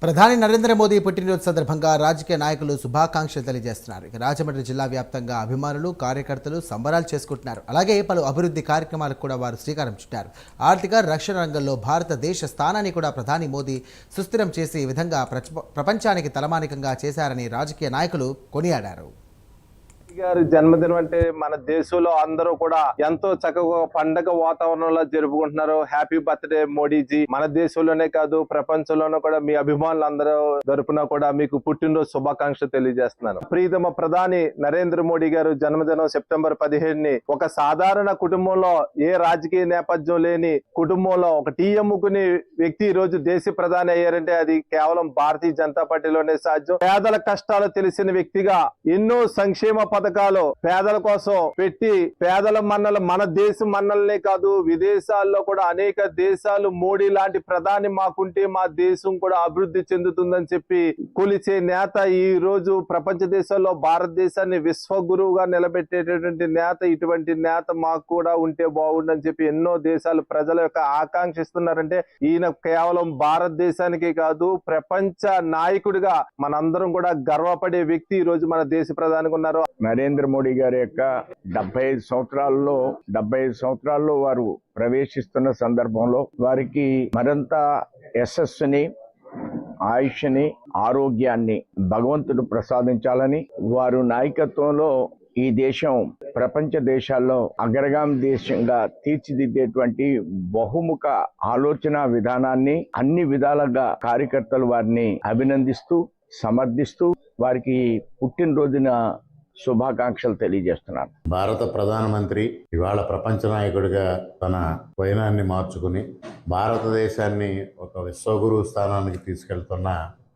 ప్రధాని నరేంద్ర మోదీ పుట్టినరోజు సందర్భంగా రాజకీయ నాయకులు శుభాకాంక్షలు తెలియజేస్తున్నారు. ఇక రాజమండ్రి జిల్లా వ్యాప్తంగా అభిమానులు, కార్యకర్తలు సంబరాలు చేసుకుంటున్నారు. అలాగే పలు అభివృద్ధి కార్యక్రమాలకు కూడా వారు శ్రీకారం చుట్టారు. ఆర్థిక, రక్షణ రంగంలో భారతదేశ స్థానాన్ని కూడా ప్రధాని మోదీ సుస్థిరం చేసి ఈ విధంగా ప్రపంచానికి తలమానికంగా చేశారని రాజకీయ నాయకులు కొనియాడారు. గారి జన్మదినం అంటే మన దేశంలో అందరూ కూడా ఎంతో చక్కగా పండగ వాతావరణంలో జరుపుకుంటున్నారు. Happy birthday Modiji. మన దేశంలోనే కాదు ప్రపంచంలోనూ కూడా మీ అభిమానులు అందరూ తరపున కూడా మీకు పుట్టినరోజు శుభాకాంక్షలు తెలియజేస్తున్నాను. ప్రియతమ ప్రధాని నరేంద్ర మోడీ గారు జన్మదినం సెప్టెంబర్ 15ని ఒక సాధారణ కుటుంబంలో ఏ రాజకీయ నేపథ్యం లేని కుటుంబంలో ఒక టీ అమ్ముకునే వ్యక్తి ఈ రోజు దేశ ప్రధాని అయ్యారంటే అది కేవలం భారతీయ జనతా పార్టీలోనే సాధ్యం. పేదల కష్టాలు తెలిసిన వ్యక్తిగా ఎన్నో సంక్షేమ పథకాలు పేదల కోసం పెట్టి పేదల మన్నలు మన దేశం మన్నలనే కాదు విదేశాల్లో కూడా అనేక దేశాలు మోడీ లాంటి ప్రధాని మాకుంటే మా దేశం కూడా అభివృద్ధి చెందుతుందని చెప్పి కొలిచే నేత ఈ రోజు ప్రపంచ దేశాల్లో భారతదేశాన్ని విశ్వగురువుగా నిలబెట్టేటటువంటి నేత. ఇటువంటి నేత మాకు కూడా ఉంటే బాగుండని చెప్పి ఎన్నో దేశాలు ప్రజల యొక్క ఆకాంక్షిస్తున్నారంటే ఈయన కేవలం భారతదేశానికి కాదు ప్రపంచ నాయకుడిగా మనందరం కూడా గర్వపడే వ్యక్తి ఈ రోజు మన దేశ ప్రధానికి ఉన్నారు. నరేంద్ర మోడీ గారి యొక్క 75 సంవత్సరాల్లో వారు ప్రవేశిస్తున్న సందర్భంలో వారికి మరింత యశస్సుని, ఆయుష్ని, ఆరోగ్యాన్ని భగవంతుడు ప్రసాదించాలని, వారు నాయకత్వంలో ఈ దేశం ప్రపంచ దేశాల్లో అగ్రగామి దేశంగా తీర్చిదిద్దేటువంటి బహుముఖ ఆలోచన విధానాన్ని అన్ని విధాలుగా కార్యకర్తలు వారిని అభినందిస్తూ సమర్థిస్తూ వారికి పుట్టినరోజున శుభాకాంక్షలు తెలియజేస్తున్నాను. భారత ప్రధానమంత్రి ఇవాళ ప్రపంచ నాయకుడిగా తన వైనాన్ని మార్చుకుని భారతదేశాన్ని ఒక విశ్వగురు స్థానానికి తీసుకెళ్తున్న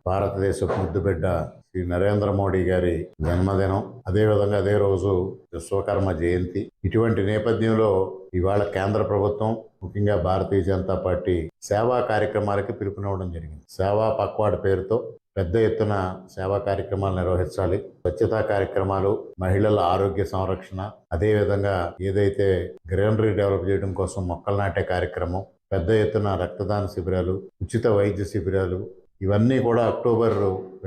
భారతదేశ ముద్దుబిడ్డ శ్రీ నరేంద్ర మోడీ గారి జన్మదినం, అదేవిధంగా అదే రోజు విశ్వకర్మ జయంతి. ఇటువంటి నేపథ్యంలో ఇవాళ కేంద్ర ప్రభుత్వం ముఖ్యంగా భారతీయ జనతా పార్టీ సేవా కార్యక్రమాలకి పిలుపునివ్వడం జరిగింది. సేవా పక్వాడ్ పేరుతో పెద్ద ఎత్తున సేవా కార్యక్రమాలు నిర్వహించాలి. స్వచ్ఛతా కార్యక్రమాలు, మహిళల ఆరోగ్య సంరక్షణ, అదేవిధంగా ఏదైతే గ్రీనరీ డెవలప్ చేయడం కోసం మొక్కలు నాటే కార్యక్రమం, పెద్ద ఎత్తున రక్తదాన శిబిరాలు, ఉచిత వైద్య శిబిరాలు, ఇవన్నీ కూడా అక్టోబర్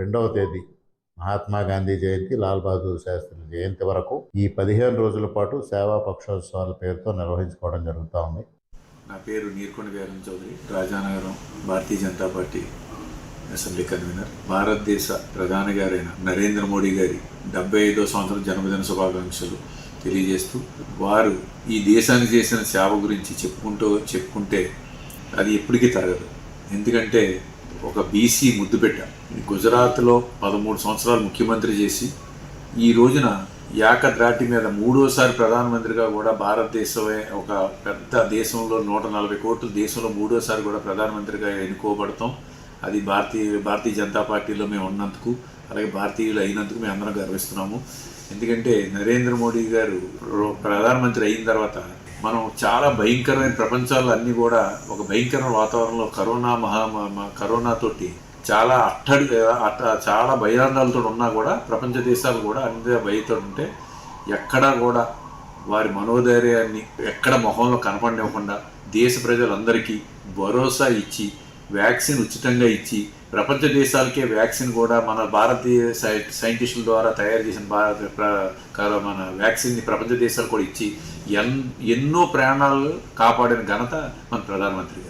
2వ తేదీ మహాత్మా గాంధీ జయంతి, లాల్ బహదూర్ శాస్త్రి జయంతి వరకు ఈ 15 రోజుల పాటు సేవా పక్షోత్సవాల పేరుతో నిర్వహించుకోవడం జరుగుతూ ఉంది. నా పేరు Neerukonda Veeran Chowdary, Rajanagaram Bharatiya Janata party assembly convener. భారతదేశ ప్రధాని గారైన నరేంద్ర మోడీ గారి 75వ సంవత్సరం జన్మదిన శుభాకాంక్షలు తెలియజేస్తూ, వారు ఈ దేశానికి చేసిన సేవ గురించి చెప్పుకుంటే అది ఎప్పటికీ తరగదు. ఎందుకంటే ఒక బీసీ ముద్దుబిడ్డ గుజరాత్లో 13 సంవత్సరాలు ముఖ్యమంత్రి చేసి ఈ రోజున ఏకద్రాటి మీద 3వసారి ప్రధానమంత్రిగా కూడా భారతదేశమే ఒక పెద్ద దేశంలో 140 కోట్ల దేశంలో 3వసారి కూడా ప్రధానమంత్రిగా ఎన్నుకోబడతాం. అది భారతీయ జనతా పార్టీలో మేము ఉన్నందుకు, అలాగే భారతీయులు అయినందుకు మేము అందరం గర్విస్తున్నాము. ఎందుకంటే నరేంద్ర మోడీ గారు ప్రధానమంత్రి అయిన తర్వాత మనం చాలా భయంకరమైన ప్రపంచాల్లో అన్నీ కూడా ఒక భయంకరమైన వాతావరణంలో కరోనాతోటి చాలా చాలా భయాందోళనతో ఉన్నా కూడా ప్రపంచ దేశాలు కూడా అన్ని భయంతో ఉంటే ఎక్కడా కూడా వారి మనోధైర్యాన్ని ఎక్కడ మొహంలో కనపడనివ్వకుండా దేశ ప్రజలందరికీ భరోసా ఇచ్చి వ్యాక్సిన్ ఉచితంగా ఇచ్చి ప్రపంచ దేశాలకే వ్యాక్సిన్ కూడా మన భారతీయ సైంటిస్టుల ద్వారా తయారు చేసిన మన వ్యాక్సిన్ని ప్రపంచ దేశాలు కూడా ఇచ్చి ఎన్నో ప్రాణాలు కాపాడిన ఘనత మన ప్రధానమంత్రి గారు.